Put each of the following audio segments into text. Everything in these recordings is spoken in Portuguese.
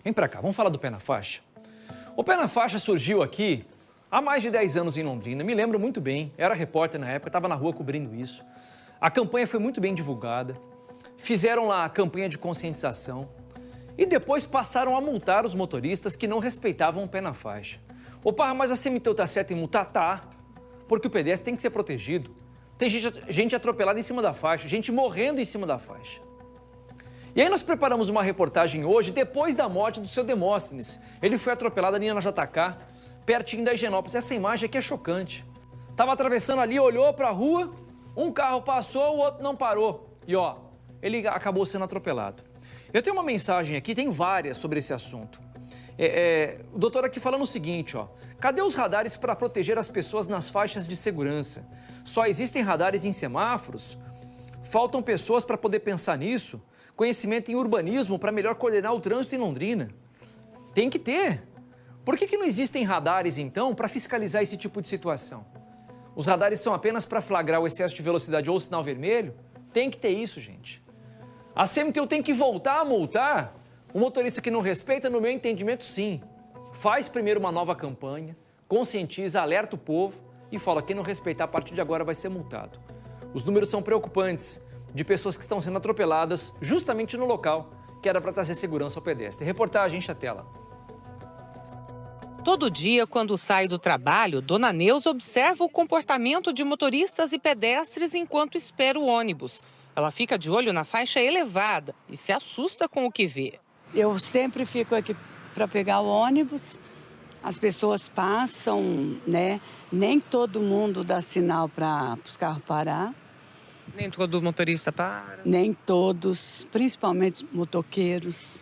Vem pra cá, vamos falar do Pé na Faixa? O Pé na Faixa surgiu aqui há mais de 10 anos em Londrina, me lembro muito bem, era repórter na época, estava na rua cobrindo isso. A campanha foi muito bem divulgada, fizeram lá a campanha de conscientização e depois passaram a multar os motoristas que não respeitavam o Pé na Faixa. Ô Parra, mas a CMTU tá certa em multar? Tá, porque o pedestre tem que ser protegido. Tem gente atropelada em cima da faixa, gente morrendo em cima da faixa. E aí nós preparamos uma reportagem hoje, depois da morte do seu Demóstenes. Ele foi atropelado ali na JK, pertinho da Higienópolis. Essa imagem aqui é chocante. Tava atravessando ali, olhou para a rua, um carro passou, o outro não parou. E ó, ele acabou sendo atropelado. Eu tenho uma mensagem aqui, tem várias sobre esse assunto. O doutor aqui falando o seguinte, ó. Cadê os radares para proteger as pessoas nas faixas de segurança? Só existem radares em semáforos? Faltam pessoas para poder pensar nisso? Conhecimento em urbanismo para melhor coordenar o trânsito em Londrina? Tem que ter. Por que não existem radares, então, para fiscalizar esse tipo de situação? Os radares são apenas para flagrar o excesso de velocidade ou o sinal vermelho? Tem que ter isso, gente. A CMTU tem que voltar a multar o motorista que não respeita, no meu entendimento, sim. Faz primeiro uma nova campanha, conscientiza, alerta o povo e fala, quem não respeitar a partir de agora vai ser multado. Os números são preocupantes de pessoas que estão sendo atropeladas justamente no local que era para trazer segurança ao pedestre. Reportagem, enche a tela. Todo dia, quando sai do trabalho, Dona Neuza observa o comportamento de motoristas e pedestres enquanto espera o ônibus. Ela fica de olho na faixa elevada e se assusta com o que vê. Eu sempre fico aqui para pegar o ônibus, as pessoas passam, né? Nem todo mundo dá sinal para os carros parar. Nem todo motorista para? Nem todos, principalmente motoqueiros,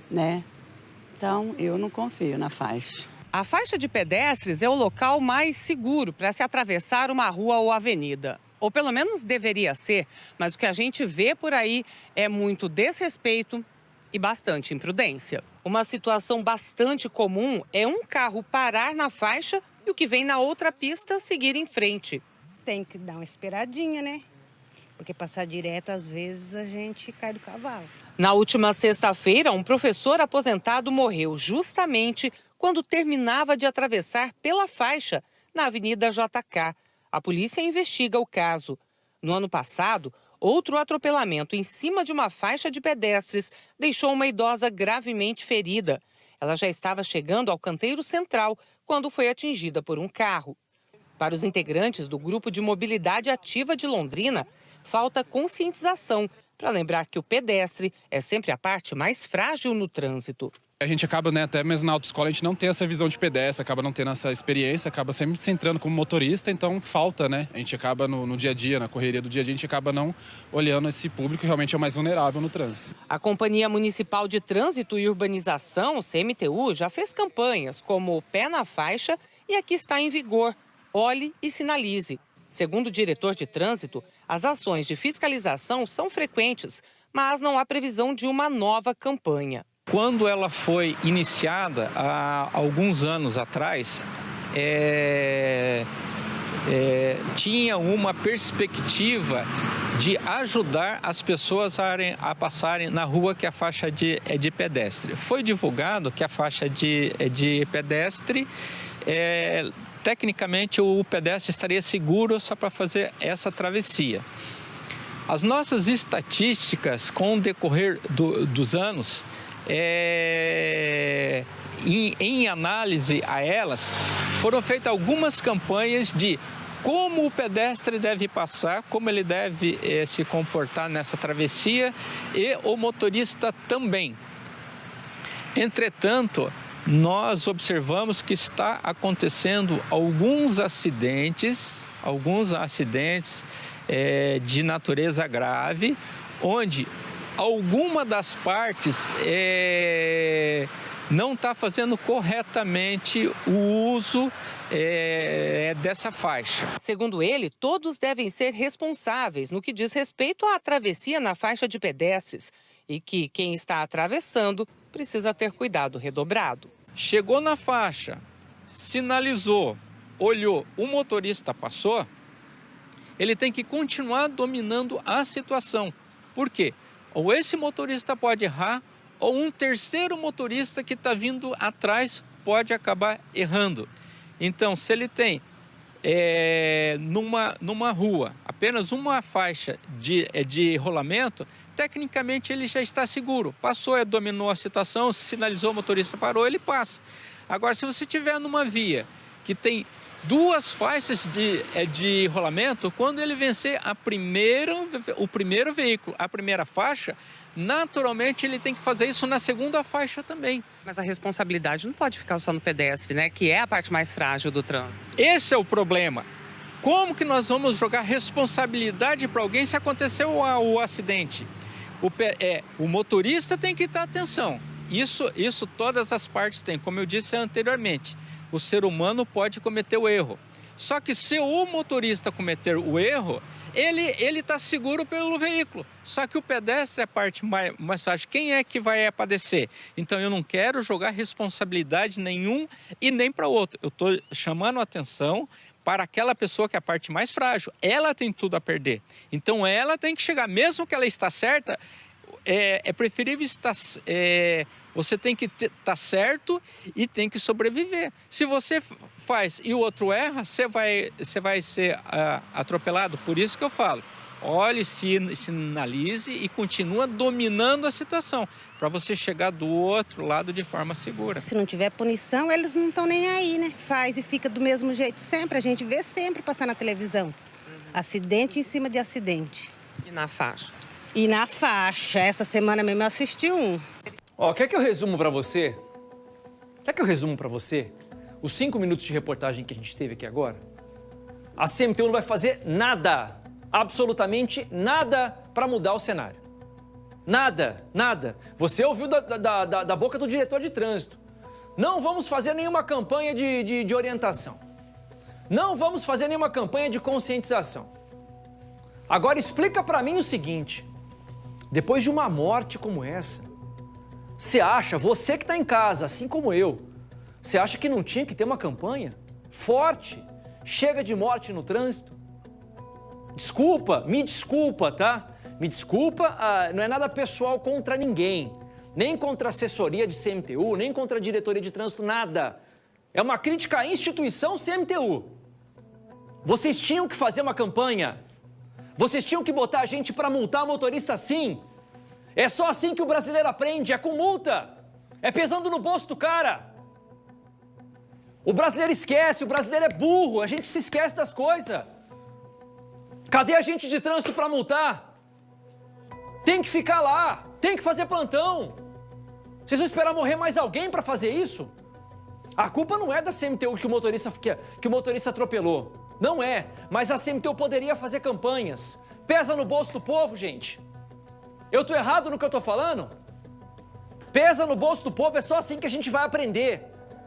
né? Então, eu não confio na faixa. A faixa de pedestres é o local mais seguro para se atravessar uma rua ou avenida. Ou pelo menos deveria ser, mas o que a gente vê por aí é muito desrespeito e bastante imprudência. Uma situação bastante comum é um carro parar na faixa e o que vem na outra pista seguir em frente. Tem que dar uma esperadinha, né? Porque passar direto, às vezes, a gente cai do cavalo. Na última sexta-feira, um professor aposentado morreu justamente quando terminava de atravessar pela faixa na Avenida JK. A polícia investiga o caso. No ano passado, outro atropelamento em cima de uma faixa de pedestres deixou uma idosa gravemente ferida. Ela já estava chegando ao canteiro central quando foi atingida por um carro. Para os integrantes do Grupo de Mobilidade Ativa de Londrina, falta conscientização para lembrar que o pedestre é sempre a parte mais frágil no trânsito. A gente acaba, né, até mesmo na autoescola, a gente não tem essa visão de pedestre, acaba não tendo essa experiência, acaba sempre se entrando como motorista, então falta, né? A gente acaba no dia a dia, na correria do dia a dia, a gente acaba não olhando esse público que realmente é o mais vulnerável no trânsito. A Companhia Municipal de Trânsito e Urbanização, CMTU, já fez campanhas como o Pé na Faixa e aqui está em vigor, Olhe e Sinalize. Segundo o diretor de trânsito, as ações de fiscalização são frequentes, mas não há previsão de uma nova campanha. Quando ela foi iniciada há alguns anos atrás, tinha uma perspectiva de ajudar as pessoas a passarem na rua que a faixa de pedestre. Foi divulgado que a faixa de pedestre, tecnicamente o pedestre estaria seguro só para fazer essa travessia. As nossas estatísticas com o decorrer dos anos, em análise a elas, foram feitas algumas campanhas de como o pedestre deve passar, como ele deve se comportar nessa travessia e o motorista também. Entretanto, nós observamos que está acontecendo alguns acidentes de natureza grave, onde alguma das partes não está fazendo corretamente o uso dessa faixa. Segundo ele, todos devem ser responsáveis no que diz respeito à travessia na faixa de pedestres e que quem está atravessando precisa ter cuidado redobrado. Chegou na faixa, sinalizou, olhou, o motorista passou, ele tem que continuar dominando a situação. Por quê? Ou esse motorista pode errar, ou um terceiro motorista que está vindo atrás pode acabar errando. Então, se ele tem numa rua apenas uma faixa de rolamento, tecnicamente ele já está seguro. Passou, dominou a situação, sinalizou, o motorista parou, ele passa. Agora, se você tiver numa via que tem duas faixas de rolamento, quando ele vencer o primeiro veículo, a primeira faixa, naturalmente ele tem que fazer isso na segunda faixa também. Mas a responsabilidade não pode ficar só no pedestre, né? Que é a parte mais frágil do trânsito. Esse é o problema. Como que nós vamos jogar responsabilidade para alguém se aconteceu o acidente? O motorista tem que dar atenção. Isso todas as partes têm, como eu disse anteriormente. O ser humano pode cometer o erro. Só que se o motorista cometer o erro, ele está seguro pelo veículo. Só que o pedestre é a parte mais fácil. Quem é que vai padecer? Então eu não quero jogar responsabilidade nenhum e nem para o outro. Eu estou chamando a atenção para aquela pessoa que é a parte mais frágil. Ela tem tudo a perder. Então ela tem que chegar, mesmo que ela está certa, é preferível estar... Você tem que estar certo e tem que sobreviver. Se você faz e o outro erra, você vai ser atropelado. Por isso que eu falo, olhe, sinalize e continua dominando a situação, para você chegar do outro lado de forma segura. Se não tiver punição, eles não estão nem aí, né? Faz e fica do mesmo jeito sempre. A gente vê sempre passar na televisão. Acidente em cima de acidente. E na faixa? E na faixa. Essa semana mesmo eu assisti um. Ó, quer que eu resumo pra você? Quer que eu resumo pra você os 5 minutos de reportagem que a gente teve aqui agora? A CMTU não vai fazer nada, absolutamente nada pra mudar o cenário. Nada, nada. Você ouviu da boca do diretor de trânsito. Não vamos fazer nenhuma campanha de orientação. Não vamos fazer nenhuma campanha de conscientização. Agora explica pra mim o seguinte, depois de uma morte como essa, você que está em casa, assim como eu, você acha que não tinha que ter uma campanha forte? Chega de morte no trânsito? Me desculpa, tá? Me desculpa, não é nada pessoal contra ninguém, nem contra a assessoria de CMTU, nem contra a diretoria de trânsito, nada. É uma crítica à instituição CMTU. Vocês tinham que fazer uma campanha, vocês tinham que botar a gente para multar motorista assim. É só assim que o brasileiro aprende, é com multa, é pesando no bolso do cara. O brasileiro esquece, o brasileiro é burro, a gente se esquece das coisas. Cadê a gente de trânsito para multar? Tem que ficar lá, tem que fazer plantão. Vocês vão esperar morrer mais alguém para fazer isso? A culpa não é da CMTU que o motorista atropelou, não é, mas a CMTU poderia fazer campanhas. Pesa no bolso do povo, gente. Eu tô errado no que eu tô falando? Pesa no bolso do povo, é só assim que a gente vai aprender.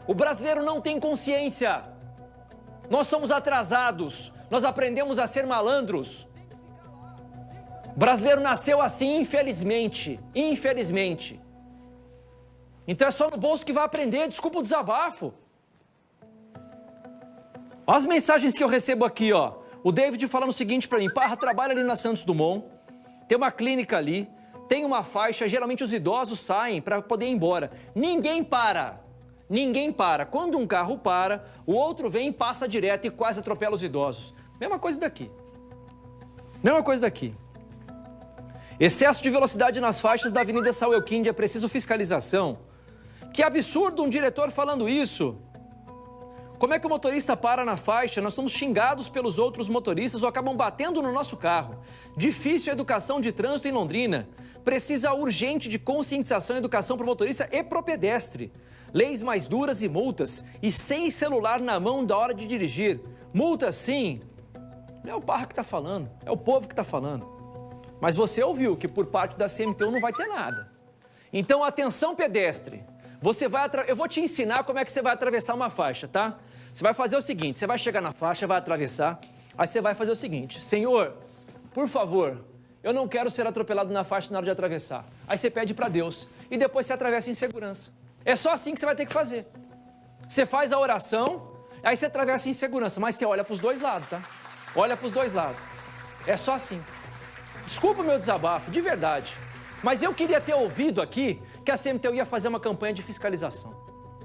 O brasileiro não tem consciência. Nós somos atrasados, nós aprendemos a ser malandros. O brasileiro nasceu assim, infelizmente. Então é só no bolso que vai aprender, desculpa o desabafo. Olha as mensagens que eu recebo aqui, ó. O David falando o seguinte pra mim, Parra, trabalha ali na Santos Dumont. Tem uma clínica ali, tem uma faixa, geralmente os idosos saem para poder ir embora. Ninguém para. Quando um carro para, o outro vem e passa direto e quase atropela os idosos. Mesma coisa daqui. Excesso de velocidade nas faixas da Avenida Samuel Kinde, é preciso fiscalização. Que absurdo um diretor falando isso. Como é que o motorista para na faixa? Nós somos xingados pelos outros motoristas ou acabam batendo no nosso carro. Difícil a educação de trânsito em Londrina. Precisa urgente de conscientização e educação para o motorista e para o pedestre. Leis mais duras e multas. E sem celular na mão da hora de dirigir. Multa sim. Não é o Parra que está falando, é o povo que está falando. Mas você ouviu que por parte da CMTU não vai ter nada. Então, atenção pedestre. Eu vou te ensinar como é que você vai atravessar uma faixa, tá? Você vai fazer o seguinte, você vai chegar na faixa, vai atravessar, aí você vai fazer o seguinte, Senhor, por favor, eu não quero ser atropelado na faixa na hora de atravessar. Aí você pede para Deus e depois você atravessa em segurança. É só assim que você vai ter que fazer. Você faz a oração, aí você atravessa em segurança, mas você olha para os dois lados, tá? Olha para os dois lados. É só assim. Desculpa o meu desabafo, de verdade. Mas eu queria ter ouvido aqui que a CMTU ia fazer uma campanha de fiscalização.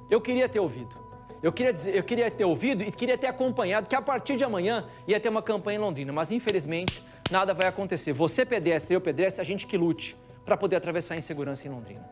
Eu queria ter ouvido. Eu queria ter ouvido e queria ter acompanhado que a partir de amanhã ia ter uma campanha em Londrina, mas infelizmente nada vai acontecer. Você pedestre, eu pedestre, a gente que lute para poder atravessar em segurança em Londrina.